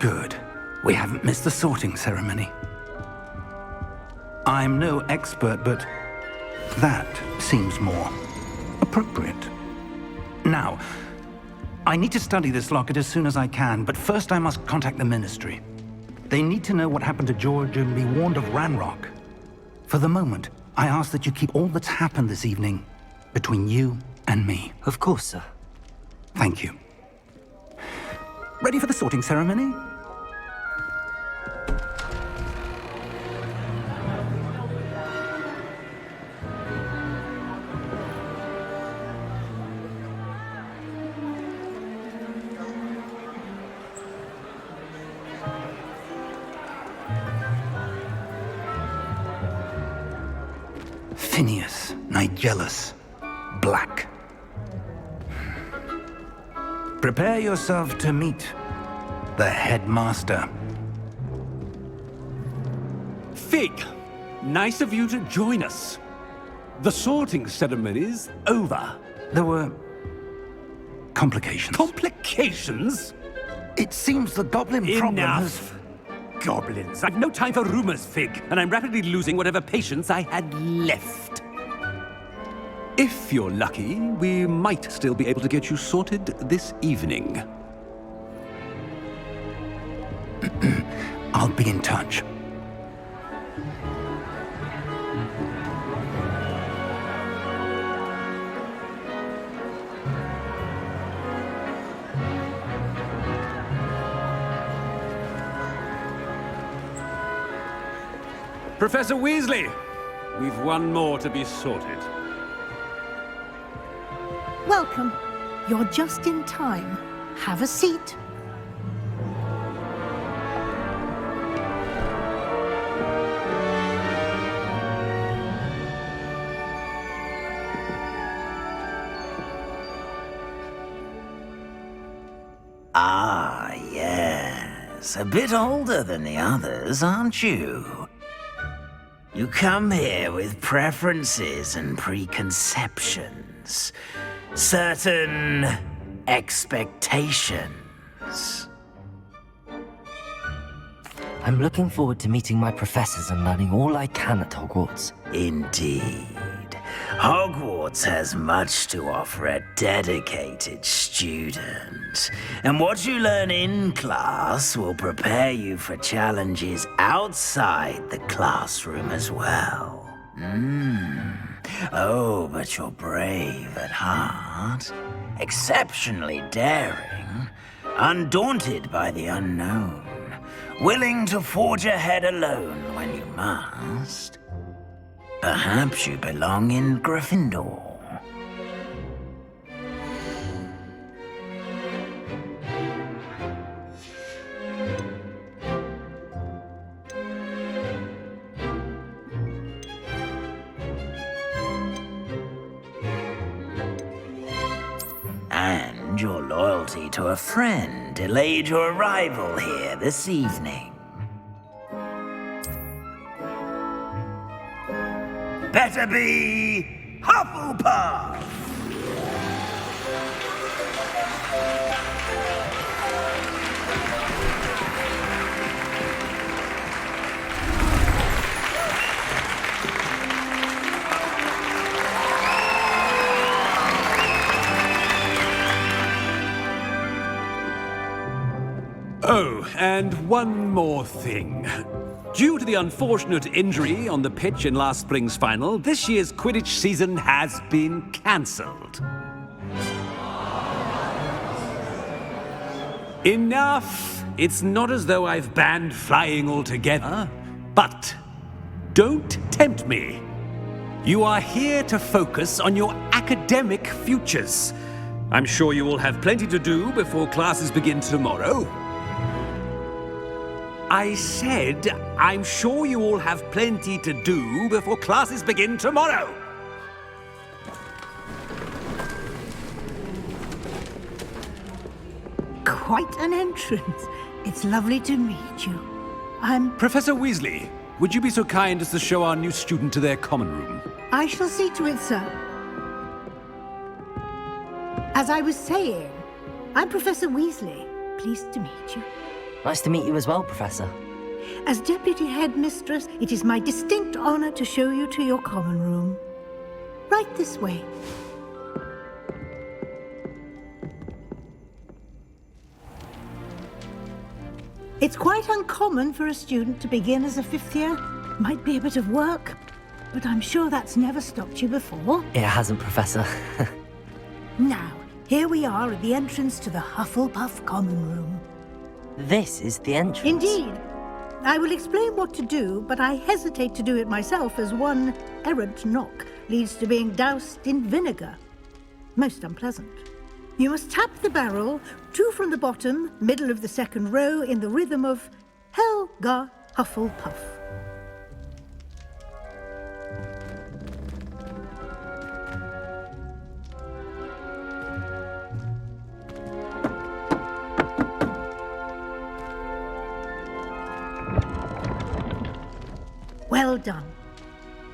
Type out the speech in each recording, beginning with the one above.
Good. We haven't missed the sorting ceremony. I'm no expert, but that seems more appropriate. Now, I need to study this locket as soon as I can, but first I must contact the Ministry. They need to know what happened to George and be warned of Ranrock. For the moment, I ask that you keep all that's happened this evening between you and me. Of course, sir. Thank you. Ready for the sorting ceremony? Phineas, Nigellus, Black. Prepare yourself to meet the headmaster. Fig, nice of you to join us. The sorting ceremony's over. There were complications. Complications? It seems the goblin problem has... Enough! Goblins. I've no time for rumors, Fig, and I'm rapidly losing whatever patience I had left. If you're lucky, we might still be able to get you sorted this evening. I'll be in touch. Professor Weasley, we've one more to be sorted. Welcome. You're just in time. Have a seat. Ah, yes. A bit older than the others, aren't you? You come here with preferences and preconceptions. Certain expectations. I'm looking forward to meeting my professors and learning all I can at Hogwarts. Indeed. Hogwarts has much to offer a dedicated student. And what you learn in class will prepare you for challenges outside the classroom as well. Oh, but you're brave at heart, exceptionally daring, undaunted by the unknown, willing to forge ahead alone when you must. Perhaps you belong in Gryffindor. And your loyalty to a friend delayed your arrival here this evening. Better be Hufflepuff! Oh, and one more thing. Due to the unfortunate injury on the pitch in last spring's final, this year's Quidditch season has been cancelled. Enough! It's not as though I've banned flying altogether, but don't tempt me. You are here to focus on your academic futures. I'm sure you will have plenty to do before classes begin tomorrow. I said, I'm sure you all have plenty to do before classes begin tomorrow. Quite an entrance. It's lovely to meet you. Professor Weasley, would you be so kind as to show our new student to their common room? I shall see to it, sir. As I was saying, I'm Professor Weasley. Pleased to meet you. Nice to meet you as well, Professor. As Deputy Headmistress, it is my distinct honor to show you to your common room. Right this way. It's quite uncommon for a student to begin as a 5th year. Might be a bit of work, but I'm sure that's never stopped you before. It hasn't, Professor. Now, here we are at the entrance to the Hufflepuff common room. This is the entrance. Indeed. I will explain what to do, but I hesitate to do it myself as one errant knock leads to being doused in vinegar. Most unpleasant. You must tap the barrel, 2 from the bottom, middle of the 2nd row, in the rhythm of Helga Hufflepuff. Well done.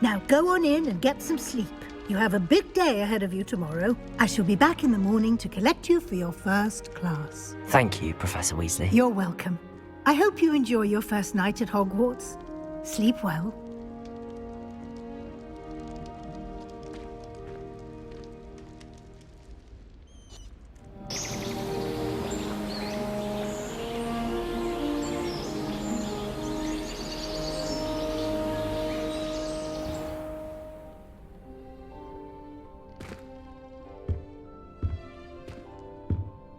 Now go on in and get some sleep. You have a big day ahead of you tomorrow. I shall be back in the morning to collect you for your first class. Thank you, Professor Weasley. You're welcome. I hope you enjoy your first night at Hogwarts. Sleep well.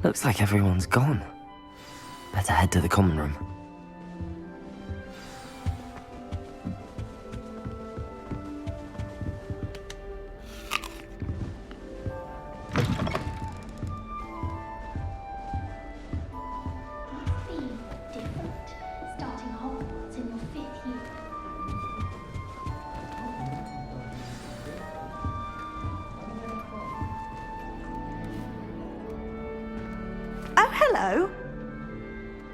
Looks like everyone's gone. Better head to the common room. Starting Hogwarts in your 5th year. Oh, hello.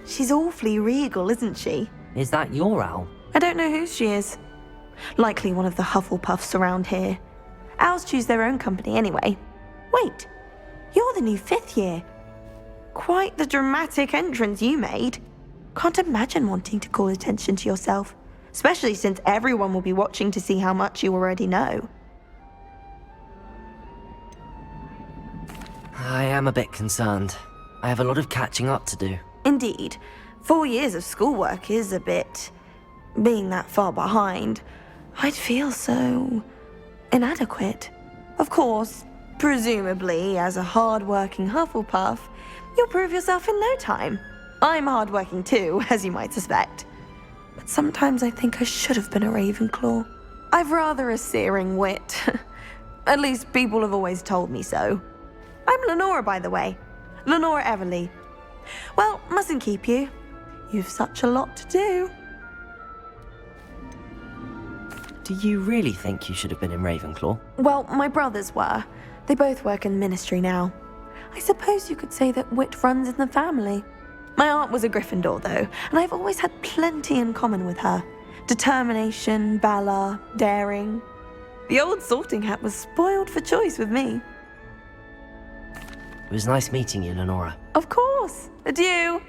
She's awfully regal, isn't she? Is that your owl? I don't know who she is. Likely one of the Hufflepuffs around here. Owls choose their own company anyway. Wait, you're the new 5th year. Quite the dramatic entrance you made. Can't imagine wanting to call attention to yourself, especially since everyone will be watching to see how much you already know. I am a bit concerned. I have a lot of catching up to do. Indeed, 4 years of schoolwork is a bit... being that far behind, I'd feel so... inadequate. Of course, presumably, as a hard-working Hufflepuff, you'll prove yourself in no time. I'm hard-working too, as you might suspect. But sometimes I think I should have been a Ravenclaw. I've rather a searing wit. At least people have always told me so. I'm Lenora, by the way. Lenora Everly. Well, mustn't keep you. You've such a lot to do. Do you really think you should have been in Ravenclaw? Well, my brothers were. They both work in the ministry now. I suppose you could say that wit runs in the family. My aunt was a Gryffindor, though, and I've always had plenty in common with her. Determination, valor, daring. The old sorting hat was spoiled for choice with me. It was nice meeting you, Lenora. Of course. Adieu.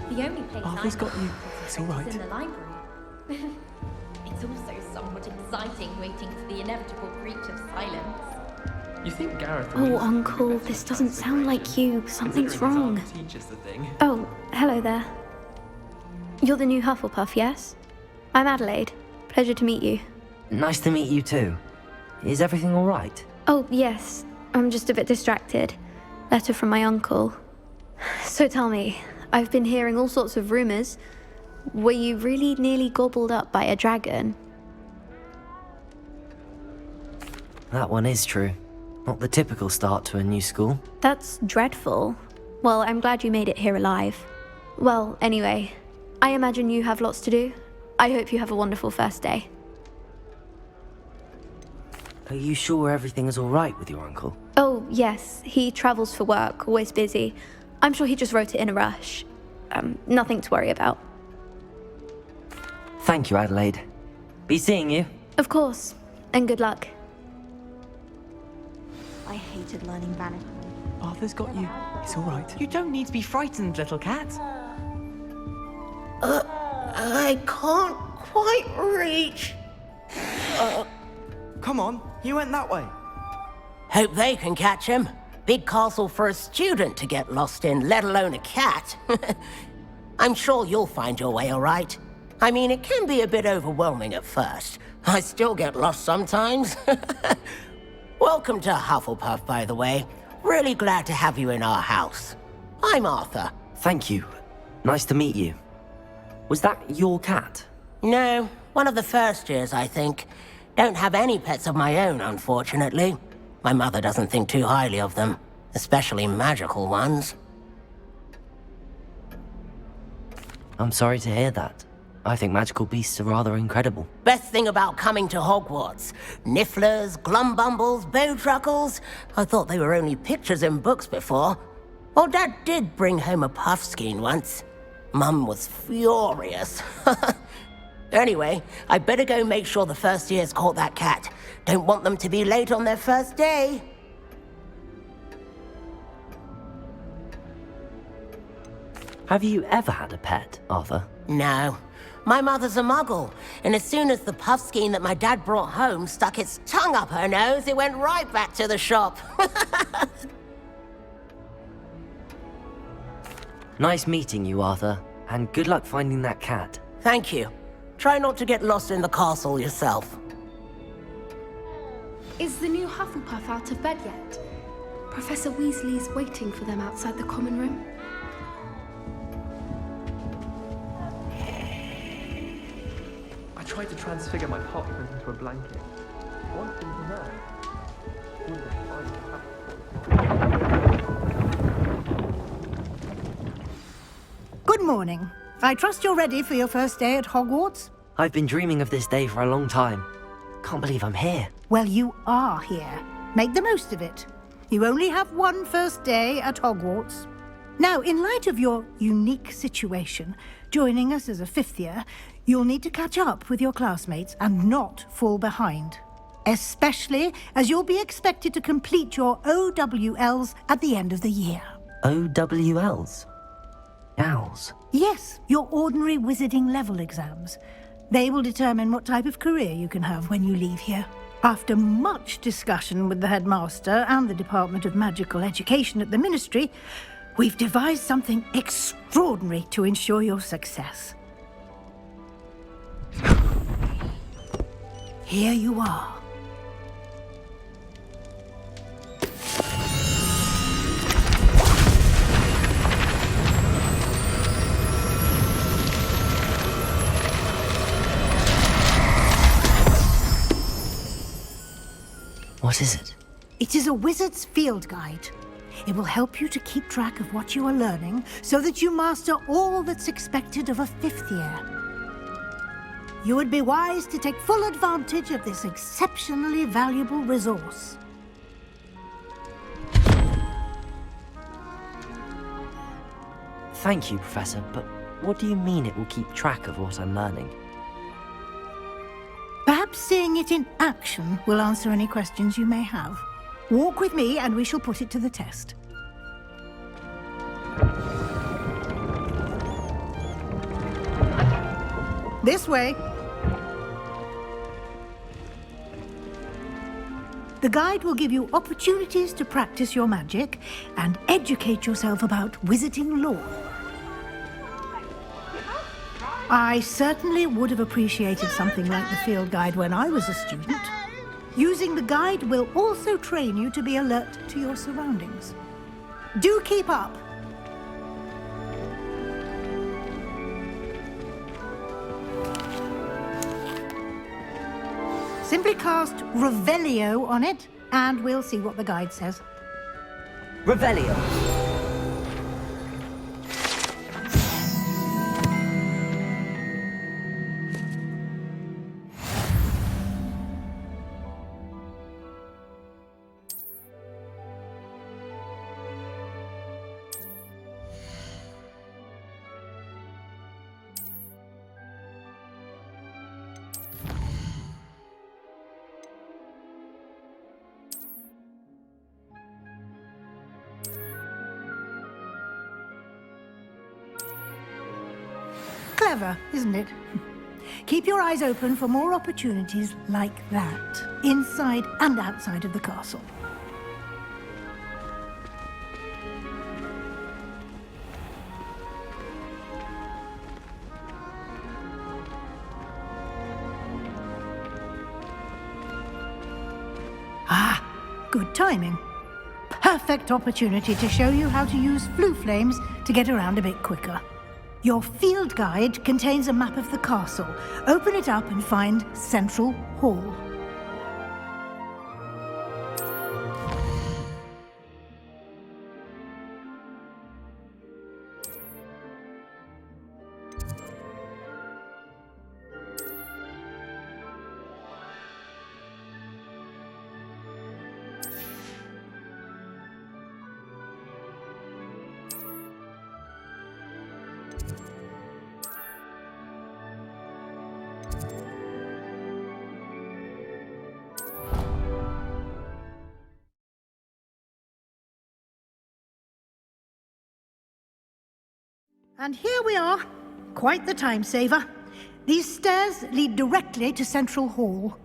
The only place Arthur's I've got you. It's all right. is in the library. It's also somewhat exciting waiting for the inevitable breach of silence. You think Gareth... Oh, Uncle, this doesn't sound like you. Something's wrong. Teaches the thing. Oh, hello there. You're the new Hufflepuff, yes? I'm Adelaide. Pleasure to meet you. Nice to meet you too. Is everything all right? Oh, yes. I'm just a bit distracted. Letter from my uncle. So tell me, I've been hearing all sorts of rumors. Were you really nearly gobbled up by a dragon? That one is true. Not the typical start to a new school. That's dreadful. Well, I'm glad you made it here alive. Well, anyway, I imagine you have lots to do. I hope you have a wonderful first day. Are you sure everything is all right with your uncle? Oh, yes. He travels for work, always busy. I'm sure he just wrote it in a rush. Nothing to worry about. Thank you, Adelaide. Be seeing you. Of course. And good luck. I hated learning Vanish. Arthur's got you. It's all right. You don't need to be frightened, little cat. I can't quite reach. Come on, you went that way. Hope they can catch him. Big castle for a student to get lost in, let alone a cat. I'm sure you'll find your way all right. I mean, it can be a bit overwhelming at first. I still get lost sometimes. Welcome to Hufflepuff, by the way. Really glad to have you in our house. I'm Arthur. Thank you. Nice to meet you. Was that your cat? No, one of the first years, I think. Don't have any pets of my own, unfortunately. My mother doesn't think too highly of them, especially magical ones. I'm sorry to hear that. I think magical beasts are rather incredible. Best thing about coming to Hogwarts. Nifflers, glumbumbles, bowtruckles. I thought they were only pictures in books before. Well, Dad did bring home a puffskein once. Mum was furious. Anyway, I better go make sure the first years caught that cat. Don't want them to be late on their first day. Have you ever had a pet, Arthur? No. My mother's a muggle, and as soon as the puffskein that my dad brought home stuck its tongue up her nose, it went right back to the shop. Nice meeting you, Arthur, and good luck finding that cat. Thank you. Try not to get lost in the castle yourself. Is the new Hufflepuff out of bed yet? Professor Weasley's waiting for them outside the common room. I tried to transfigure my parchment into a blanket. One thing to know. Wouldn't have Good morning. I trust you're ready for your first day at Hogwarts? I've been dreaming of this day for a long time. Can't believe I'm here. Well, you are here. Make the most of it. You only have one first day at Hogwarts. Now, in light of your unique situation, joining us as a fifth year, you'll need to catch up with your classmates and not fall behind. Especially as you'll be expected to complete your OWLs at the end of the year. OWLs? Owls? Yes, your ordinary wizarding level exams. They will determine what type of career you can have when you leave here. After much discussion with the headmaster and the Department of Magical Education at the Ministry, we've devised something extraordinary to ensure your success. Here you are. What is it? It is a wizard's field guide. It will help you to keep track of what you are learning so that you master all that's expected of a fifth year. You would be wise to take full advantage of this exceptionally valuable resource. Thank you, Professor, but what do you mean it will keep track of what I'm learning? Perhaps seeing it in action will answer any questions you may have. Walk with me and we shall put it to the test. This way. The guide will give you opportunities to practice your magic and educate yourself about wizarding lore. I certainly would have appreciated something like the field guide when I was a student. Using the guide will also train you to be alert to your surroundings. Do keep up. Simply cast Revelio on it, and we'll see what the guide says. Revelio. Clever, isn't it? Keep your eyes open for more opportunities like that, inside and outside of the castle. Ah, good timing. Perfect opportunity to show you how to use flue flames to get around a bit quicker. Your field guide contains a map of the castle. Open it up and find Central Hall. And here we are. Quite the time saver. These stairs lead directly to Central Hall.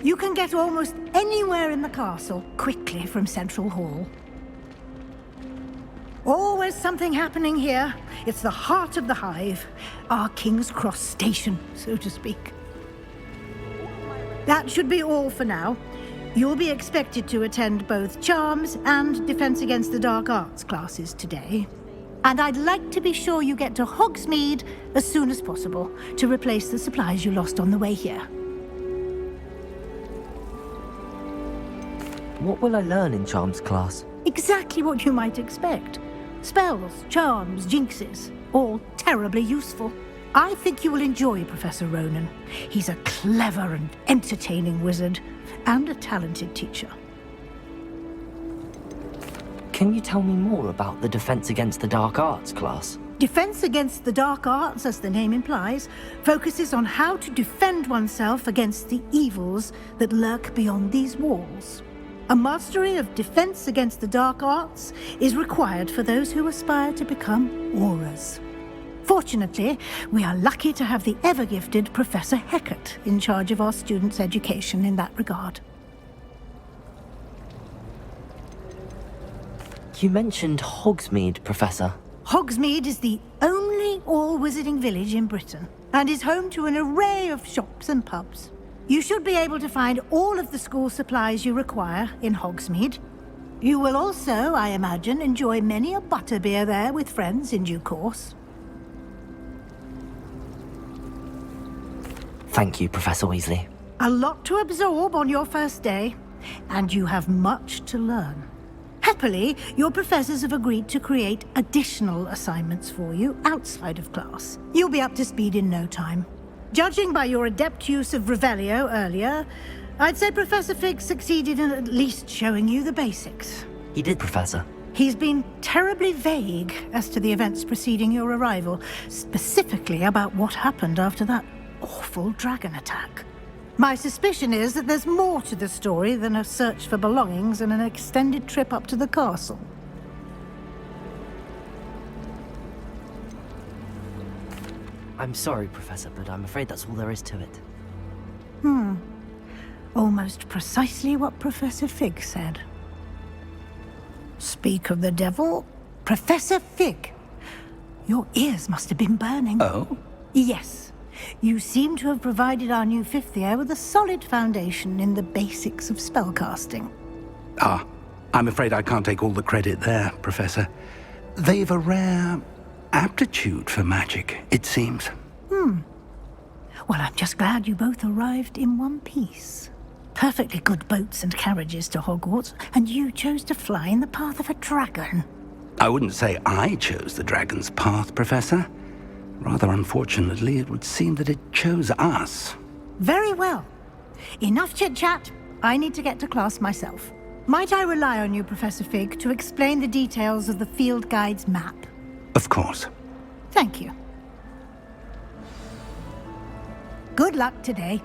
You can get almost anywhere in the castle quickly from Central Hall. Always something happening here. It's the heart of the hive, our King's Cross station, so to speak. That should be all for now. You'll be expected to attend both Charms and Defense Against the Dark Arts classes today. And I'd like to be sure you get to Hogsmeade as soon as possible to replace the supplies you lost on the way here. What will I learn in Charms class? Exactly what you might expect. Spells, charms, jinxes, all terribly useful. I think you will enjoy Professor Ronan. He's a clever and entertaining wizard, and a talented teacher. Can you tell me more about the Defense Against the Dark Arts class? Defense Against the Dark Arts, as the name implies, focuses on how to defend oneself against the evils that lurk beyond these walls. A mastery of Defense Against the Dark Arts is required for those who aspire to become Auras. Fortunately, we are lucky to have the ever-gifted Professor Hecat in charge of our students' education in that regard. You mentioned Hogsmeade, Professor. Hogsmeade is the only all-wizarding village in Britain, and is home to an array of shops and pubs. You should be able to find all of the school supplies you require in Hogsmeade. You will also, I imagine, enjoy many a butterbeer there with friends in due course. Thank you, Professor Weasley. A lot to absorb on your first day, and you have much to learn. Happily, your professors have agreed to create additional assignments for you outside of class. You'll be up to speed in no time. Judging by your adept use of Revelio earlier, I'd say Professor Fig succeeded in at least showing you the basics. He did, Professor. He's been terribly vague as to the events preceding your arrival, specifically about what happened after that awful dragon attack. My suspicion is that there's more to the story than a search for belongings and an extended trip up to the castle. I'm sorry, Professor, but I'm afraid that's all there is to it. Almost precisely what Professor Fig said. Speak of the devil, Professor Fig. Your ears must have been burning. Oh? Yes. You seem to have provided our new fifth year with a solid foundation in the basics of spellcasting. Ah, I'm afraid I can't take all the credit there, Professor. They've a rare aptitude for magic, it seems. Well, I'm just glad you both arrived in one piece. Perfectly good boats and carriages to Hogwarts, and you chose to fly in the path of a dragon. I wouldn't say I chose the dragon's path, Professor. Rather unfortunately, it would seem that it chose us. Very well. Enough chit-chat. I need to get to class myself. Might I rely on you, Professor Fig, to explain the details of the field guide's map? Of course. Thank you. Good luck today.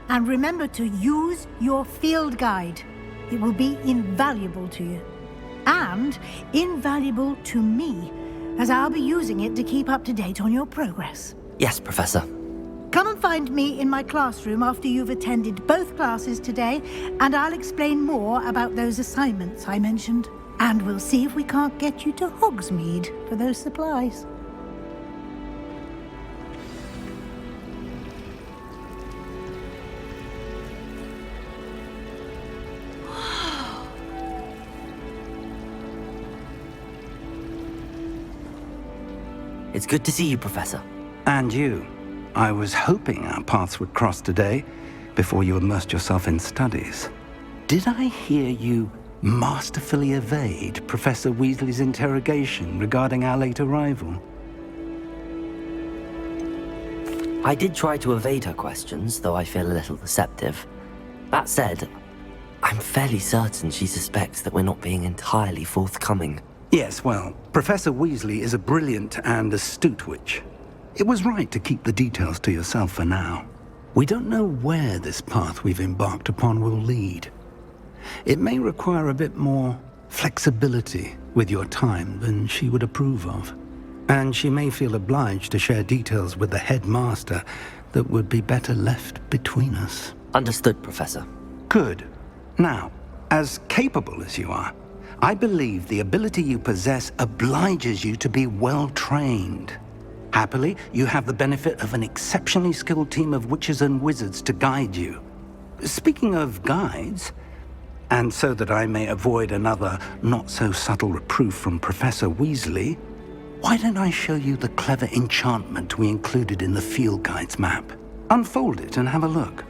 And remember to use your field guide. It will be invaluable to you. And invaluable to me, as I'll be using it to keep up to date on your progress. Yes, Professor. Come and find me in my classroom after you've attended both classes today, and I'll explain more about those assignments I mentioned. And we'll see if we can't get you to Hogsmeade for those supplies. It's good to see you, Professor. And you. I was hoping our paths would cross today, before you immersed yourself in studies. Did I hear you masterfully evade Professor Weasley's interrogation regarding our late arrival? I did try to evade her questions, though I feel a little deceptive. That said, I'm fairly certain she suspects that we're not being entirely forthcoming. Yes, well, Professor Weasley is a brilliant and astute witch. It was right to keep the details to yourself for now. We don't know where this path we've embarked upon will lead. It may require a bit more flexibility with your time than she would approve of. And she may feel obliged to share details with the headmaster that would be better left between us. Understood, Professor. Good. Now, as capable as you are, I believe the ability you possess obliges you to be well-trained. Happily, you have the benefit of an exceptionally skilled team of witches and wizards to guide you. Speaking of guides, and so that I may avoid another not-so-subtle reproof from Professor Weasley, why don't I show you the clever enchantment we included in the field guide's map? Unfold it and have a look.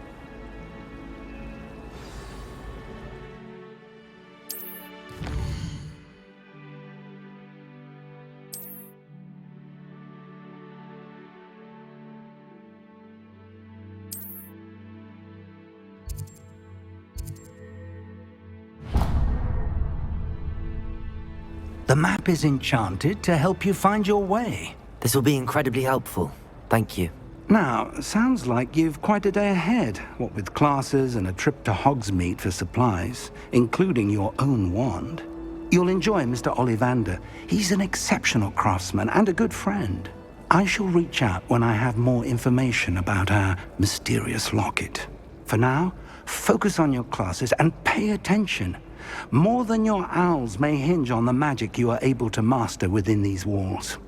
The map is enchanted to help you find your way. This will be incredibly helpful. Thank you. Now, sounds like you've quite a day ahead, what with classes and a trip to Hogsmeade for supplies, including your own wand. You'll enjoy Mr. Ollivander. He's an exceptional craftsman and a good friend. I shall reach out when I have more information about our mysterious locket. For now, focus on your classes and pay attention. More than your owls may hinge on the magic you are able to master within these walls.